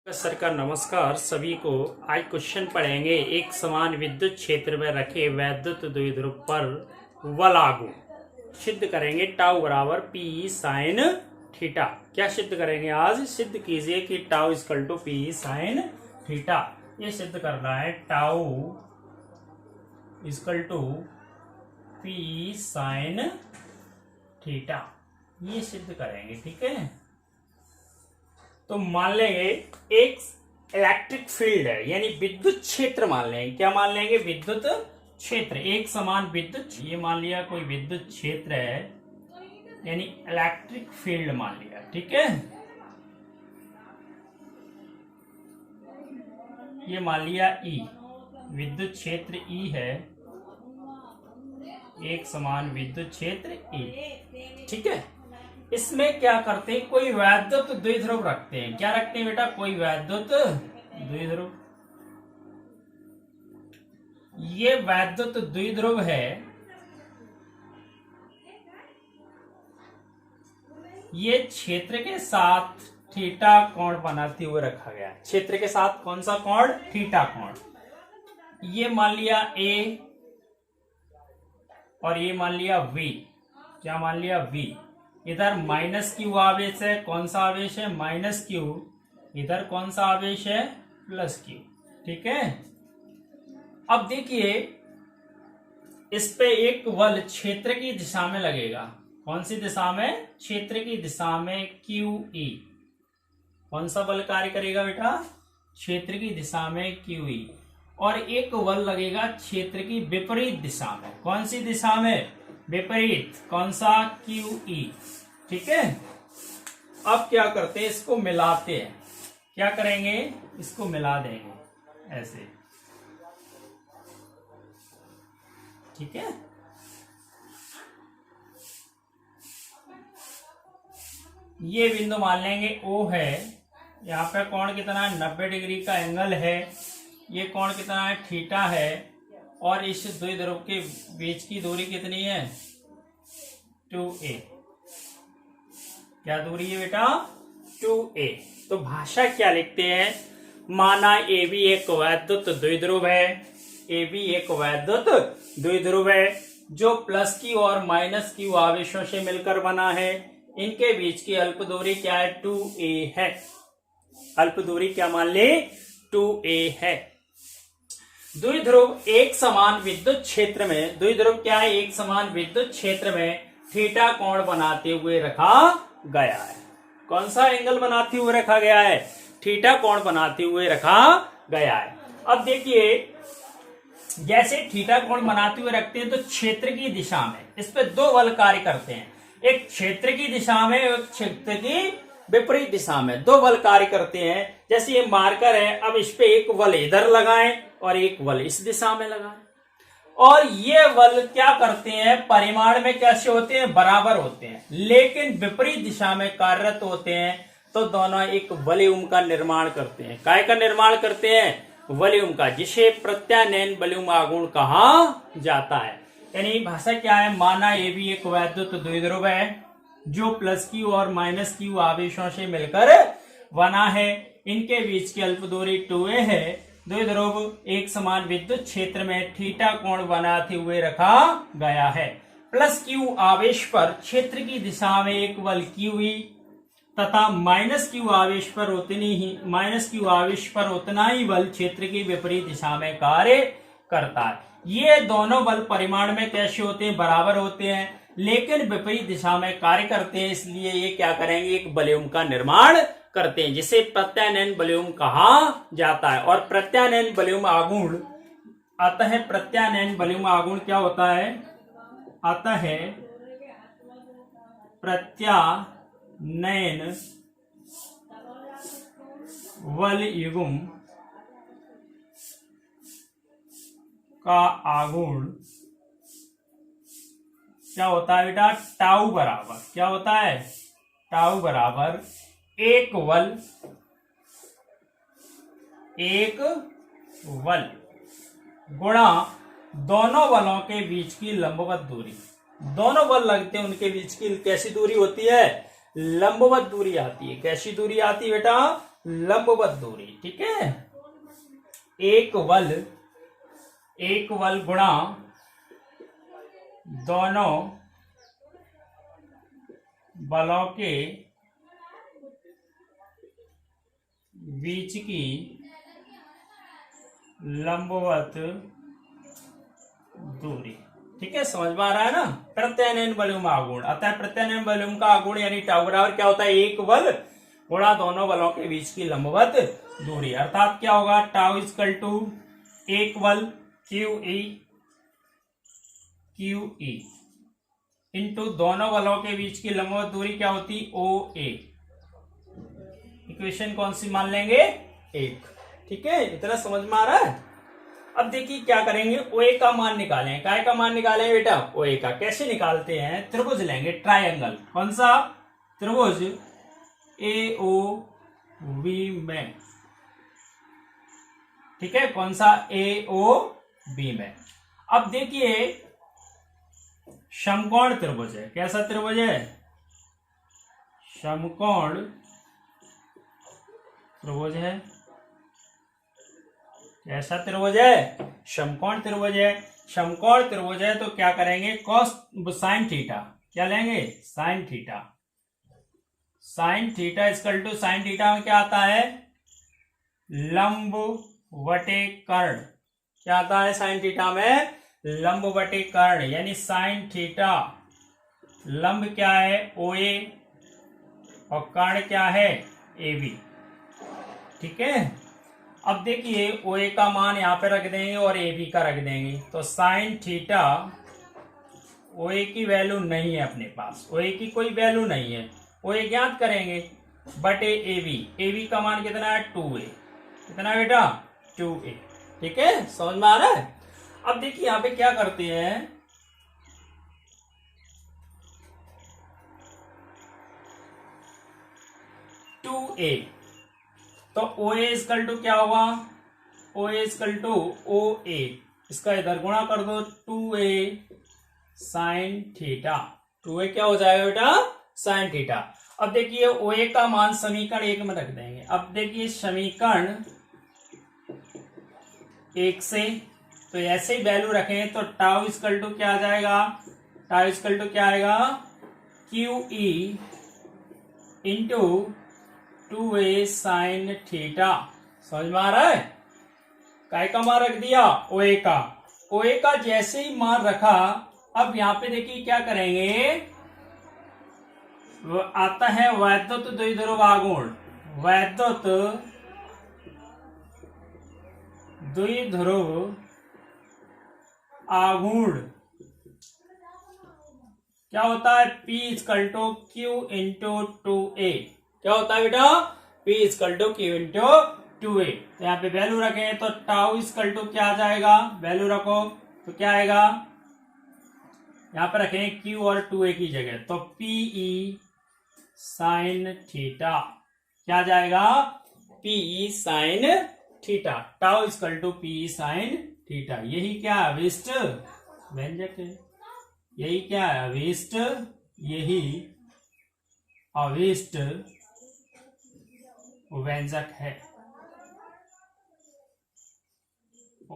Sir का नमस्कार सभी को। आज क्वेश्चन पढ़ेंगे। एक समान विद्युत क्षेत्र में रखे वैद्युत द्विध्रुव पर बल लागू सिद्ध करेंगे। टाउ बराबर पी साइन थीटा। क्या सिद्ध करेंगे? आज सिद्ध कीजिए कि tau equal to P sine theta. ये सिद्ध करना है। Tau equal to P sine theta, ये सिद्ध करेंगे। ठीक है, तो मान लेंगे एक इलेक्ट्रिक फील्ड है, यानी विद्युत क्षेत्र मान लेंगे। क्या मान लेंगे? विद्युत क्षेत्र। एक समान विद्युत, ये मान लिया कोई विद्युत क्षेत्र है, यानी इलेक्ट्रिक फील्ड मान लिया। ठीक है, ये मान लिया ई, विद्युत क्षेत्र ई है। एक समान विद्युत क्षेत्र ई। ठीक है, इसमें क्या करते हैं? कोई वैद्युत द्विध्रुव रखते हैं। क्या रखते हैं बेटा? कोई वैद्युत द्विध्रुव। ये वैद्युत द्विध्रुव है, ये क्षेत्र के साथ थीटा कोण बनाते हुए रखा गया है। क्षेत्र के साथ कौन सा कोण? थीटा कोण। ये मान लिया ए और ये मान लिया वी। क्या मान लिया? वी। इधर माइनस क्यू आवेश है। कौन सा आवेश है? Minus Q. इधर कौन सा आवेश है? Plus Q. ठीक है, अब देखिए इस पे एक बल क्षेत्र की दिशा में लगेगा। कौन सी दिशा में? क्षेत्र की दिशा में क्यू ई। कौन सा बल कार्य करेगा बेटा? क्षेत्र की दिशा में क्यू ई। और एक बल लगेगा क्षेत्र की विपरीत दिशा में। कौन सी दिशा में? विपरीत। कौन सा? Q E. ठीक है, अब क्या करते हैं? इसको मिलाते हैं। क्या करेंगे? इसको मिला देंगे ऐसे। ठीक है, ये बिंदु मान लेंगे ओ है। यहाँ पे कोण कितना है? 90 डिग्री का एंगल है। ये कोण कितना है? थीटा है। और इस द्विध्रुव के बीच की दूरी कितनी है? 2a। क्या दूरी है बेटा? 2a। तो भाषा क्या लिखते हैं? माना ए भी एक वैद्युत द्विध्रुव है। ए भी एक वैद्युत द्विध्रुव है जो प्लस क्यू और माइनस क्यू आवेशों से मिलकर बना है। इनके बीच की अल्प दूरी क्या है? 2a है। अल्प दूरी क्या मान ले? 2a है। द्विध्रुव एक समान विद्युत क्षेत्र में, द्विध्रुव क्या है? एक समान विद्युत क्षेत्र में थीटा कोण बनाते हुए रखा गया है। कौन सा एंगल बनाते हुए रखा गया है? थीटा कोण बनाते हुए रखा गया है। अब देखिए, जैसे थीटा कोण बनाते हुए रखते हैं तो क्षेत्र की दिशा में इस पे दो बल कार्य करते हैं। एक क्षेत्र की दिशा में, एक क्षेत्र की विपरीत दिशा में दो बल कार्य करते हैं। जैसे ये मार्कर है, अब इस पे एक बल इधर लगाएं और एक बल इस दिशा में लगाएं। और ये बल क्या करते हैं? परिमाण में कैसे होते हैं? बराबर होते हैं, लेकिन विपरीत दिशा में कार्यरत होते हैं। तो दोनों एक वॉल्यूम का निर्माण करते हैं। काय का निर्माण करते हैं? वॉल्यूम का, जिसे प्रत्यानयन वॉल्यूम आघूर्ण कहा जाता है। यानी भाषा क्या है? माना ये भी एक वैद्युत द्विध्रुव है जो प्लस क्यू और माइनस क्यू आवेशों से मिलकर बना है। इनके बीच की अल्प दूरी 2a है। द्विध्रुव एक समान विद्युत क्षेत्र में थीटा कोण बनाते हुए रखा गया है। प्लस क्यू आवेश पर क्षेत्र की दिशा में एक बल QE तथा माइनस क्यू आवेश पर उतना ही बल क्षेत्र की विपरीत दिशा में कार्य करता है। ये दोनों बल परिमाण में कैसे होते हैं? बराबर होते हैं, लेकिन विपरीत दिशा में कार्य करते हैं। इसलिए ये क्या करेंगे? एक वॉल्यूम का निर्माण करते हैं, जिसे प्रत्यानयन वॉल्यूम कहा जाता है। और प्रत्यानयन वॉल्यूम आघूर्ण आता है। प्रत्यानयन वॉल्यूम आघूर्ण क्या होता है? आता है प्रत्यानयन वॉल्यूम का आघूर्ण क्या होता है बेटा? टाउ बराबर क्या होता है? टाउ बराबर एक बल गुणा दोनों बलों के बीच की लंबवत दूरी। दोनों बल लगते हैं, उनके बीच की कैसी दूरी होती है? लंबवत दूरी आती है। कैसी दूरी आती है बेटा? लंबवत दूरी। ठीक है, एक वल गुणा दोनों बलों के बीच की लंबवत दूरी। ठीक है, समझ में आ रहा है ना। प्रत्यानयन वॉल्यूम आघूर्ण, अतः प्रत्यानयन वॉल्यूम का आघूर्ण यानी टाउ बराबर क्या होता है, एक बल गुणा दोनों बलों के बीच की लंबवत दूरी। अर्थात क्या होगा, टाउ इक्वल टू एक बल क्यू ई इंटू दोनों बलों के बीच की लंबवत दूरी क्या होती, ओ ए। इक्वेशन कौन सी मान लेंगे, एक। ठीक है, इतना समझ में आ रहा है। अब देखिए क्या करेंगे, ओ ए का मान निकालें। काय का मान निकालें बेटा, ओ ए का। कैसे निकालते हैं, त्रिभुज लेंगे, ट्रायंगल। कौन सा त्रिभुज, ए ओ बी में। ठीक है, कौन सा, ए ओ बी में। अब देखिए समकोण त्रिभुज है। कैसा त्रिभुज है, समकोण त्रिभुज है। कैसा त्रिभुज है, समकोण त्रिभुज है। समकोण त्रिभुज है तो क्या करेंगे, कॉस साइन थीटा, क्या लेंगे, sine theta. Sine theta equal to, sine theta में क्या आता है, लंब बटे कर्ण। क्या आता है साइन थीटा में, लंब बटे कर्ण। यानी साइन थीटा लंब क्या है, ओ ए, और कर्ण क्या है, ए बी। ठीक है, अब देखिए ओ ए का मान यहां पे रख देंगे और ए बी का रख देंगे। तो साइन थीटा, ओ ए की वैल्यू नहीं है अपने पास, ओ ए की कोई वैल्यू नहीं है, ओ ए ज्ञात करेंगे, बटे ए बी का मान कितना है, 2a। कितना बेटा, 2a। ठीक है, समझ में आ रहा है। अब देखिए यहां पे क्या करते हैं, टू ए, तो ओ ए इक्वल टू क्या होगा, ओ ए इक्वल टू ओ ए, इसका इधर गुणा कर दो, 2a साइन थीटा। 2a क्या हो जाएगा बेटा, साइन थीटा। अब देखिए ओ ए का मान समीकरण 1 में रख देंगे। अब देखिए समीकरण 1 से, तो ऐसे ही वैल्यू रखें तो टाउ इक्वल टू क्या आ जाएगा, टाउ इक्वल टू क्या आएगा, Q E into 2a sine theta. समझ में आ रहा है। काय का मान रख दिया, ओ ए का। ओ ए का जैसे ही मान रखा, अब यहां पे देखिए क्या करेंगे, आता है वैद्युत द्विध्रुव आघूर्ण। वैद्युत द्विध्रुव आघूर्ण क्या होता है, P equal to Q into 2a। क्या होता है बेटा, P equal to Q into 2a। तो यहाँ पे वैल्यू रखें तो टाउ इक्वल टू क्या आ जाएगा, वैल्यू रखो तो क्या आएगा, यहाँ पे रखें Q और 2a की जगह, तो PE साइन थीटा। क्या जाएगा, PE sine theta. Tau equal to PE sine theta. यही क्या है, अभिष्ट व्यंजक है। यही क्या है, अभिष्ट, यही अभिष्ट व्यंजक है।